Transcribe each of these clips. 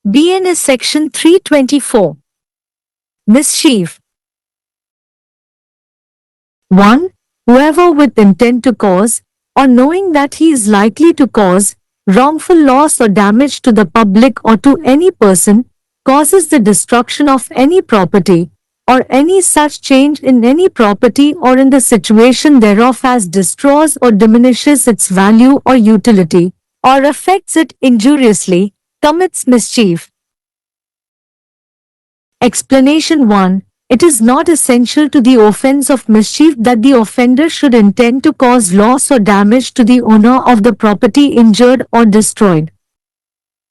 BNS Section 324. Mischief. 1. Whoever with intent to cause, or knowing that he is likely to cause, wrongful loss or damage to the public or to any person, causes the destruction of any property, or any such change in any property or in the situation thereof as destroys or diminishes its value or utility, or affects it injuriously, commits mischief. Explanation 1. It is not essential to the offense of mischief that the offender should intend to cause loss or damage to the owner of the property injured or destroyed.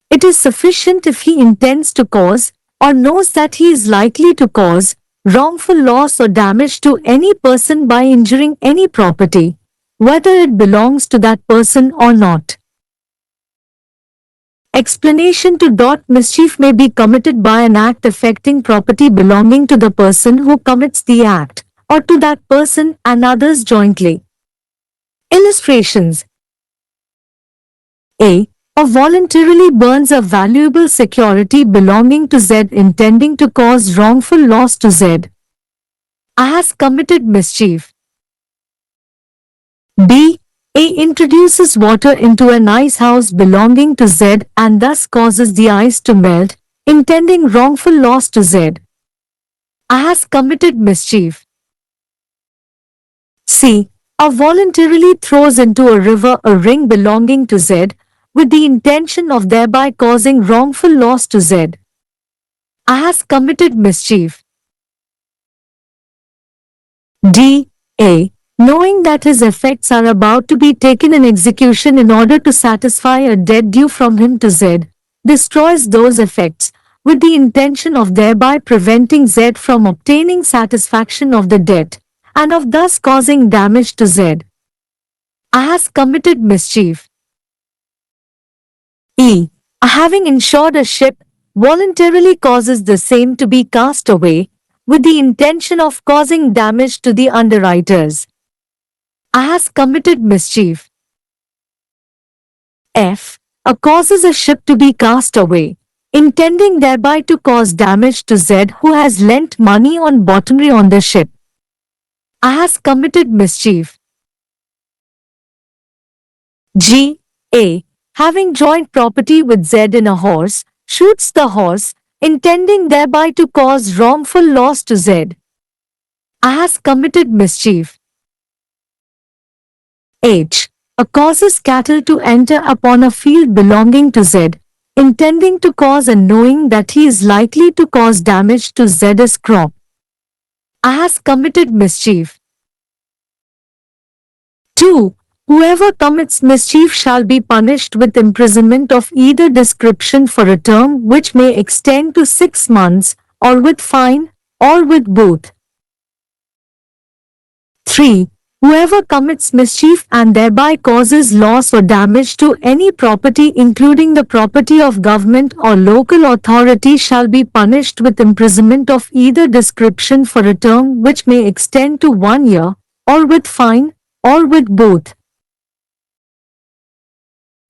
It is sufficient if he intends to cause, or knows that he is likely to cause, wrongful loss or damage to any person by injuring any property, whether it belongs to that person or not. Explanation 2. Mischief may be committed by an act affecting property belonging to the person who commits the act, or to that person and others jointly. Illustrations. A. Voluntarily burns a valuable security belonging to Z intending to cause wrongful loss to Z. A has committed mischief. B. A introduces water into an ice house belonging to Z and thus causes the ice to melt, intending wrongful loss to Z. A has committed mischief. C. A voluntarily throws into a river a ring belonging to Z, with the intention of thereby causing wrongful loss to Z. A has committed mischief. D. A. Knowing that his effects are about to be taken in execution in order to satisfy a debt due from him to Z, destroys those effects, with the intention of thereby preventing Z from obtaining satisfaction of the debt, and of thus causing damage to Z. A has committed mischief. E. Having insured a ship, voluntarily causes the same to be cast away, with the intention of causing damage to the underwriters. A has committed mischief. F. A causes a ship to be cast away, intending thereby to cause damage to Z who has lent money on bottomry on the ship. A has committed mischief. G. A. Having joint property with Z in a horse, shoots the horse, intending thereby to cause wrongful loss to Z. A has committed mischief. H. A causes cattle to enter upon a field belonging to Z, intending to cause and knowing that he is likely to cause damage to Z's crop. A has committed mischief. 2. Whoever commits mischief shall be punished with imprisonment of either description for a term which may extend to 6 months, or with fine, or with both. 3. Whoever commits mischief and thereby causes loss or damage to any property including the property of government or local authority shall be punished with imprisonment of either description for a term which may extend to 1 year, or with fine, or with both.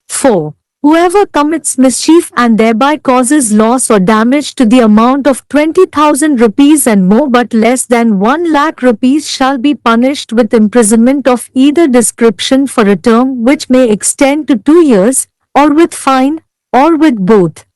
4. Whoever commits mischief and thereby causes loss or damage to the amount of 20,000 rupees and more but less than 1 lakh rupees shall be punished with imprisonment of either description for a term which may extend to 2 years, or with fine, or with both.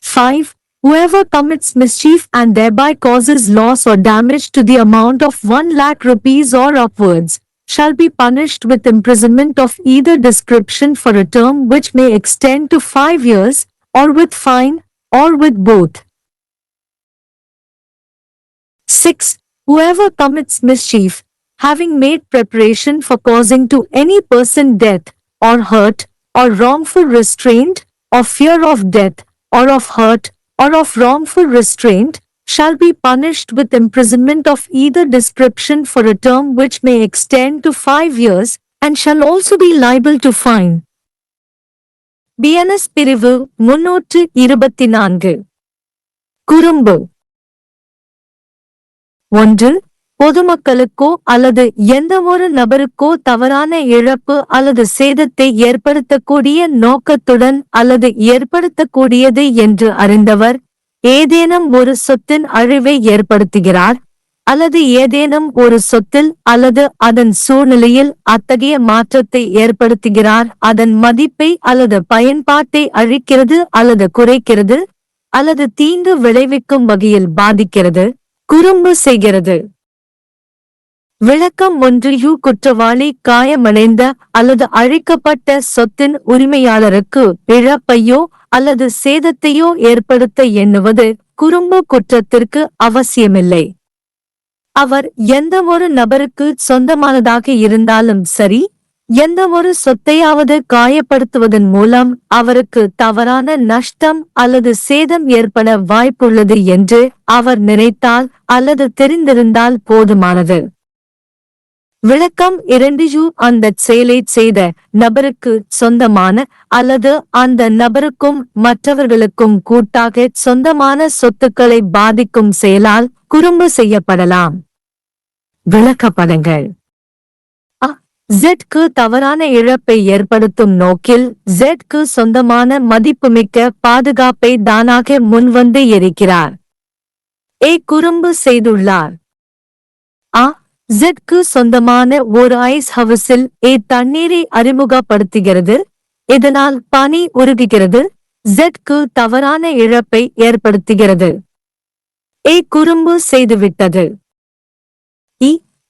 5. Whoever commits mischief and thereby causes loss or damage to the amount of 1 lakh rupees or upwards, shall be punished with imprisonment of either description for a term which may extend to 5 years, or with fine, or with both. 6. Whoever commits mischief, having made preparation for causing to any person death, or hurt, or wrongful restraint, or fear of death, or of hurt, or of wrongful restraint, shall be punished with imprisonment of either description for a term which may extend to 5 years, and shall also be liable to fine. BNS பிரிவு 324. குறும்பு. 1. பொதுமக்களுக்கோ அல்லது எந்தவொரு நபருக்கோ தவறான இழப்பு அல்லது சேதத்தை ஏற்படுத்தக்கூடிய நோக்கத்துடன் அல்லது ஏற்படுத்தக்கூடியது என்று அறிந்தவர் ஏதேனும் ஒரு சொத்தின் அழிவை ஏற்படுத்துகிறார் அல்லது ஏதேனும் ஒரு சொத்தில் அல்லது அதன் சூழ்நிலையில் அத்தகைய மாற்றத்தை ஏற்படுத்துகிறார், அதன் மதிப்பை அல்லது பயன்பாட்டை அழிக்கிறது அல்லது குறைக்கிறது அல்லது தீங்கு விளைவிக்கும் வகையில் பாதிக்கிறது, குறும்பு செய்கிறது. விளக்கம் 1 குற்றவாளி காயமடைந்த அல்லது அழிக்கப்பட்ட சொத்தின் உரிமையாளருக்கு இழப்பையோ அல்லது சேதத்தையோ ஏற்படுத்த எண்ணுவது குறும்பு குற்றத்திற்கு அவசியமில்லை. அவர் எந்தவொரு நபருக்கு சொந்தமானதாக இருந்தாலும் சரி, எந்தவொரு சொத்தையாவது காயப்படுத்துவதன் மூலம் அவருக்கு தவறான நஷ்டம் அல்லது சேதம் ஏற்பட வாய்ப்புள்ளது என்று அவர் நினைத்தால் அல்லது தெரிந்திருந்தால் போதுமானது. விளக்கம் 2 அந்தச் செயலைச் செய்த நபருக்கு சொந்தமான அல்லது அந்த நபருக்கும் மற்றவர்களுக்கும் கூட்டாக சொந்தமான சொத்துக்களை பாதிக்கும் செயலால் குறும்பு செய்யப்படலாம். விளக்கப்படங்கள். Z-க்கு தவறான இழப்பை ஏற்படுத்தும் நோக்கில் Z-க்கு சொந்தமான மதிப்புமிக்க பாதுகாப்பை தானாக முன்வந்து எரிக்கிறார். குறும்பு செய்துள்ளார். Z-க்கு சொந்தமான ஒரு ஐஸ் ஹவுஸில் தண்ணீரை அறிமுகப்படுத்துகிறது, இதனால் பனி உருகுகிறது. Z-க்கு தவறான இழப்பை ஏற்படுத்துகிறது. குறும்பு செய்துவிட்டது.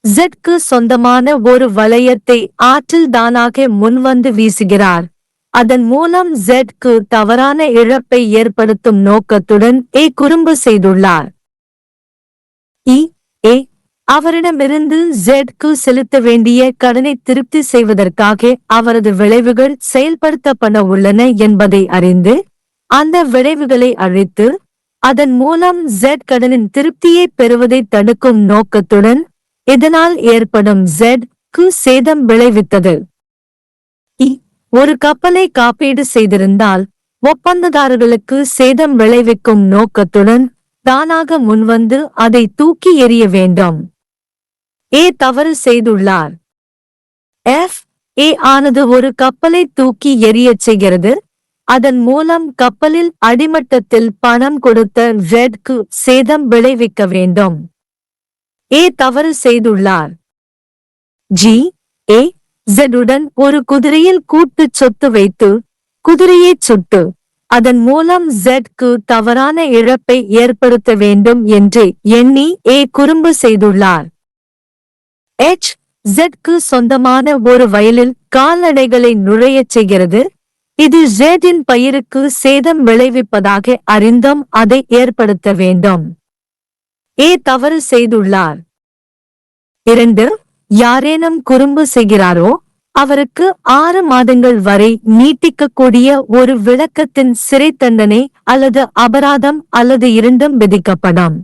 Z-க்கு சொந்தமான ஒரு வளையத்தை ஆற்றில் தானாக முன்வந்து வீசுகிறார், அதன் மூலம் Z-க்கு தவறான இழப்பை ஏற்படுத்தும் நோக்கத்துடன் குறும்பு செய்துள்ளார். அவரிடமிருந்து Z-க்கு செலுத்த வேண்டிய கடனை திருப்தி செய்வதற்காக அவரது விளைவுகள் செயல்படுத்தப்பட உள்ளன என்பதை அறிந்து அந்த விளைவுகளை அழித்து அதன் மூலம் Z கடனின் திருப்தியை பெறுவதை தடுக்கும் நோக்கத்துடன் இதனால் ஏற்படும் Z-க்கு சேதம் விளைவித்தது. ஒரு கப்பலை காப்பீடு செய்திருந்தால் ஒப்பந்ததாரர்களுக்கு சேதம் விளைவிக்கும் நோக்கத்துடன் தானாக முன்வந்து அதை தூக்கி எறிய வேண்டும். தவறு செய்துள்ளார். ஆனது ஒரு கப்பலை தூக்கி எறியச் செய்கிறது, அதன் மூலம் கப்பலில் அடிமட்டத்தில் பணம் கொடுத்த Z-க்கு சேதம் விளைவிக்க வேண்டும். தவறு செய்துள்ளார். Z-உடன் ஒரு குதிரையில் கூட்டுச் சொத்து வைத்து குதிரையைச் சுட்டு அதன் மூலம் Z-க்கு தவறான இழப்பை ஏற்படுத்த வேண்டும் என்று எண்ணி குறும்பு செய்துள்ளார். Z-க்கு சொந்தமான ஒரு வயலில் கால்நடைகளை நுழையச் செய்கிறது, இது Z-இன் பயிருக்கு சேதம் விளைவிப்பதாக அறிந்தும் அதை ஏற்படுத்த வேண்டும். தவறு செய்துள்ளார். 2 யாரேனும் குறும்பு செய்கிறாரோ அவருக்கு 6 மாதங்கள் வரை நீட்டிக்கக்கூடிய ஒரு விளக்கத்தின் சிறை தண்டனை அல்லது அபராதம் அல்லது இரண்டும் விதிக்கப்படும்.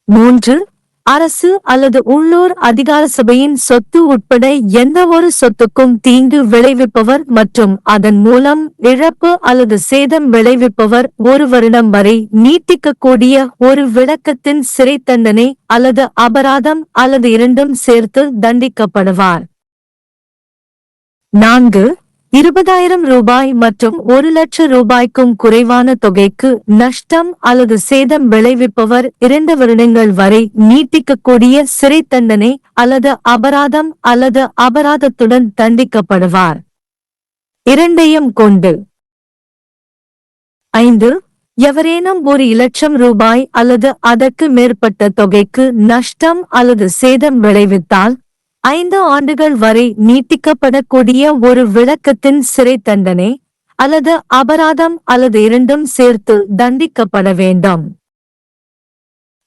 3 அரசு அல்லது உள்ளூர் அதிகார சபையின் சொத்து உட்பட எந்தவொரு சொத்துக்கும் தீங்கு விளைவிப்பவர் மற்றும் அதன் மூலம் இழப்பு அல்லது சேதம் விளைவிப்பவர் 1 வருடம் வரை நீட்டிக்கக்கூடிய ஒரு விளக்கத்தின் சிறை தண்டனை அல்லது அபராதம் அல்லது இரண்டும் சேர்த்து தண்டிக்கப்படுவார். 4 20,000 ரூபாய் மற்றும் 1,00,000 ரூபாய்க்கும் குறைவான தொகைக்கு நஷ்டம் அல்லது சேதம் விளைவிப்பவர் 2 வருடங்கள் வரை நீட்டிக்கக்கூடிய சிறை தண்டனை அல்லது அபராதம் அல்லது அபராதத்துடன் தண்டிக்கப்படுவார். 2ஐயும் கொண்டு. 5 எவரேனும் 1,00,000 ரூபாய் அல்லது அதற்கு மேற்பட்ட தொகைக்கு நஷ்டம் அல்லது சேதம் விளைவித்தால் 5 ஆண்டுகள் வரை நீட்டிக்கப்படக்கூடிய ஒரு விளக்கத்தின் சிறை தண்டனை அல்லது அபராதம் அல்லது இரண்டும் சேர்த்து தண்டிக்கப்பட வேண்டும்.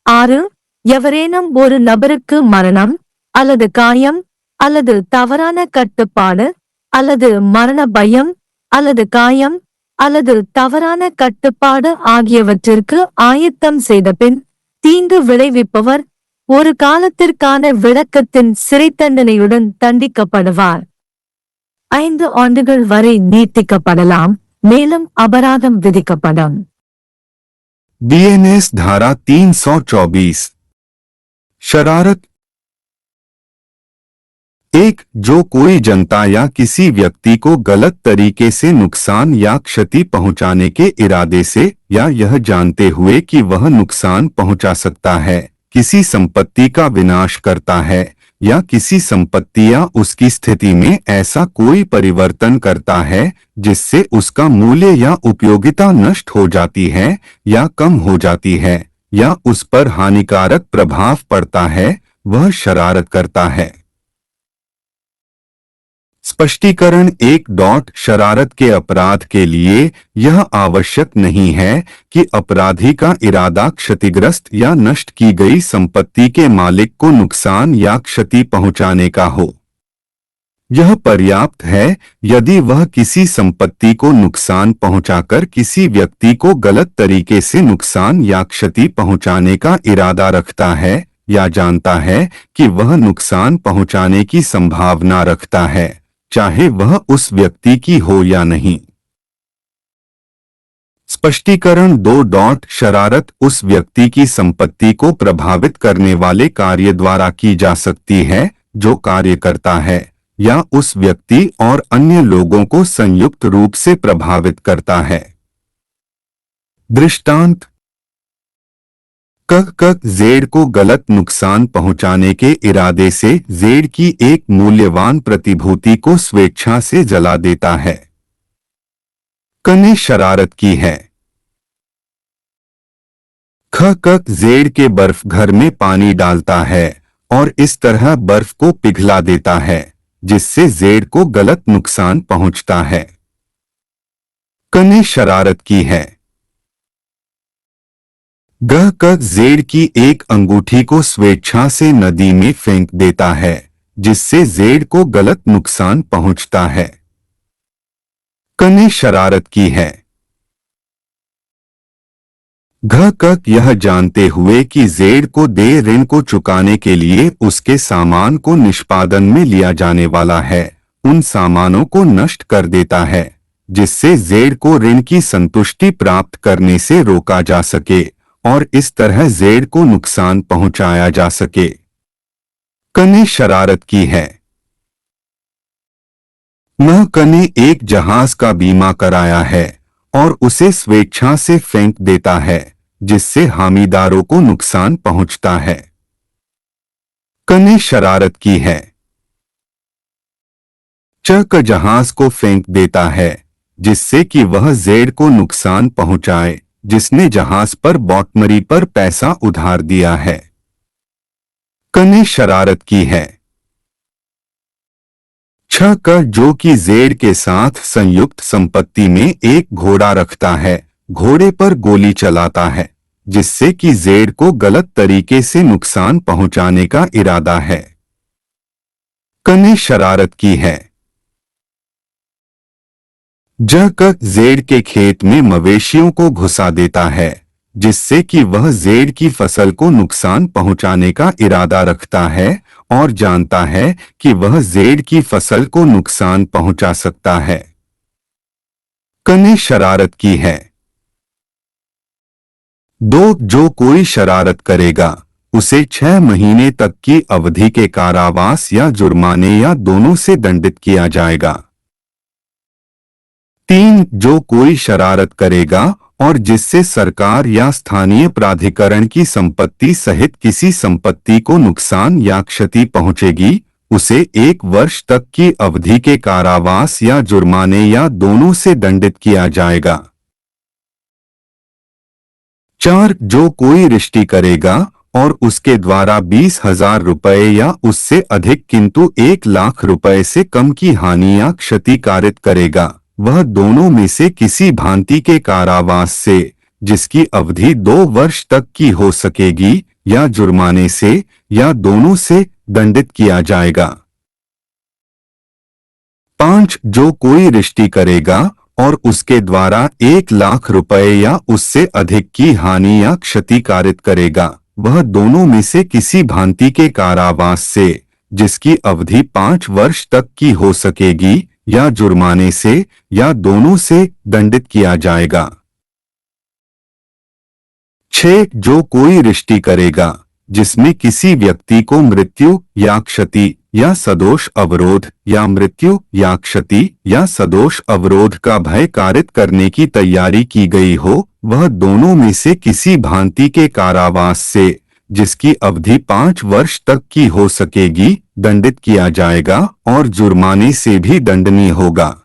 6 எவரேனும் ஒரு நபருக்கு மரணம் அல்லது காயம் அல்லது தவறான கட்டுப்பாடு அல்லது மரண பயம் அல்லது காயம் அல்லது தவறான கட்டுப்பாடு ஆகியவற்றிற்கு ஆயத்தம் செய்தபின் தீங்கு விளைவிப்பவர் ஒரு காலத்திற்கான விளக்கத்தின் சிறை தண்டனையுடன் தண்டிக்கப்படுவார். 5 ஆண்டுகள் வரை நீட்டிக்கப்படலாம், மேலும் அபராதம் விதிக்கப்படும். BNS धारा 324 शरारत एक, जो कोई जनता या किसी व्यक्ति को गलत तरीके से नुकसान या क्षति पहुंचाने के इरादे से या यह जानते हुए कि वह नुकसान पहुंचा सकता है, किसी संपत्ति का विनाश करता है या किसी संपत्ति या उसकी स्थिति में ऐसा कोई परिवर्तन करता है जिससे उसका मूल्य या उपयोगिता नष्ट हो जाती है या कम हो जाती है या उस पर हानिकारक प्रभाव पड़ता है, वह शरारत करता है। स्पष्टीकरण एक डॉट शरारत के अपराध के लिए यह आवश्यक नहीं है कि अपराधी का इरादा क्षतिग्रस्त या नष्ट की गई संपत्ति के मालिक को नुकसान या क्षति पहुंचाने का हो। यह पर्याप्त है यदि वह किसी संपत्ति को नुकसान पहुंचाकर किसी व्यक्ति को गलत तरीके से नुकसान या क्षति पहुंचाने का इरादा रखता है या जानता है कि वह नुकसान पहुंचाने की संभावना रखता है, चाहे वह उस व्यक्ति की हो या नहीं। स्पष्टीकरण दो डॉट शरारत उस व्यक्ति की संपत्ति को प्रभावित करने वाले कार्य द्वारा की जा सकती है जो कार्य करता है या उस व्यक्ति और अन्य लोगों को संयुक्त रूप से प्रभावित करता है। दृष्टांत क जेड को गलत नुकसान पहुंचाने के इरादे से जेड की एक मूल्यवान प्रतिभूति को स्वेच्छा से जला देता है। क ने शरारत की है। ख जेड के बर्फ घर में पानी डालता है और इस तरह बर्फ को पिघला देता है जिससे जेड को गलत नुकसान पहुंचता है। क ने शरारत की है। ग जेड की एक अंगूठी को स्वेच्छा से नदी में फेंक देता है जिससे जेड को गलत नुकसान पहुंचता है। क ने शरारत की है। घ यह जानते हुए कि जेड को देय ऋण को चुकाने के लिए उसके सामान को निष्पादन में लिया जाने वाला है, उन सामानों को नष्ट कर देता है जिससे जेड को ऋण की संतुष्टि प्राप्त करने से रोका जा सके और इस तरह जेड को नुकसान पहुंचाया जा सके। क ने शरारत की है। क ने एक जहाज का बीमा कराया है और उसे स्वेच्छा से फेंक देता है जिससे हामीदारों को नुकसान पहुंचता है। क ने शरारत की है। च जहाज को फेंक देता है जिससे कि वह जेड को नुकसान पहुंचाए जिसने जहाज पर बॉटमरी पर पैसा उधार दिया है। क ने शरारत की है। छ जो कि जेड के साथ संयुक्त संपत्ति में एक घोड़ा रखता है, घोड़े पर गोली चलाता है जिससे कि जेड को गलत तरीके से नुकसान पहुंचाने का इरादा है। क ने शरारत की है। जेड के खेत में मवेशियों को घुसा देता है जिससे कि वह जेड की फसल को नुकसान पहुंचाने का इरादा रखता है और जानता है कि वह जेड की फसल को नुकसान पहुंचा सकता है। क ने शरारत की है। जो कोई शरारत करेगा उसे 6 महीने तक की अवधि के कारावास या जुर्माने या दोनों से दंडित किया जाएगा। 3 जो कोई शरारत करेगा और जिससे सरकार या स्थानीय प्राधिकरण की संपत्ति सहित किसी संपत्ति को नुकसान या क्षति पहुंचेगी, उसे 1 वर्ष तक की अवधि के कारावास या जुर्माने या दोनों से दंडित किया जाएगा। 4 जो कोई रिश्ती करेगा और उसके द्वारा 20,000 रुपए या उससे अधिक किंतु 1 लाख रुपए से कम की हानि या क्षति कारित करेगा, वह दोनों में से किसी भांति के कारावास से जिसकी अवधि 2 वर्ष तक की हो सकेगी या जुर्माने से या दोनों से दंडित किया जाएगा। 5 जो कोई रिश्ती करेगा और उसके द्वारा 1 लाख रुपए या उससे अधिक की हानि या क्षति कारित करेगा, वह दोनों में से किसी भांति के कारावास से जिसकी अवधि 5 वर्ष तक की हो सकेगी या जुर्माने से या दोनों से दंडित किया जाएगा। 6 जो कोई रिश्ती करेगा जिसमें किसी व्यक्ति को मृत्यु या क्षति या सदोष अवरोध या मृत्यु या क्षति या सदोष अवरोध का भय कारित करने की तैयारी की गई हो, वह दोनों में से किसी भांति के कारावास से, जिसकी अवधि 5 वर्ष तक की हो सकेगी, दंडित किया जाएगा और जुर्माने से भी दंडनीय होगा।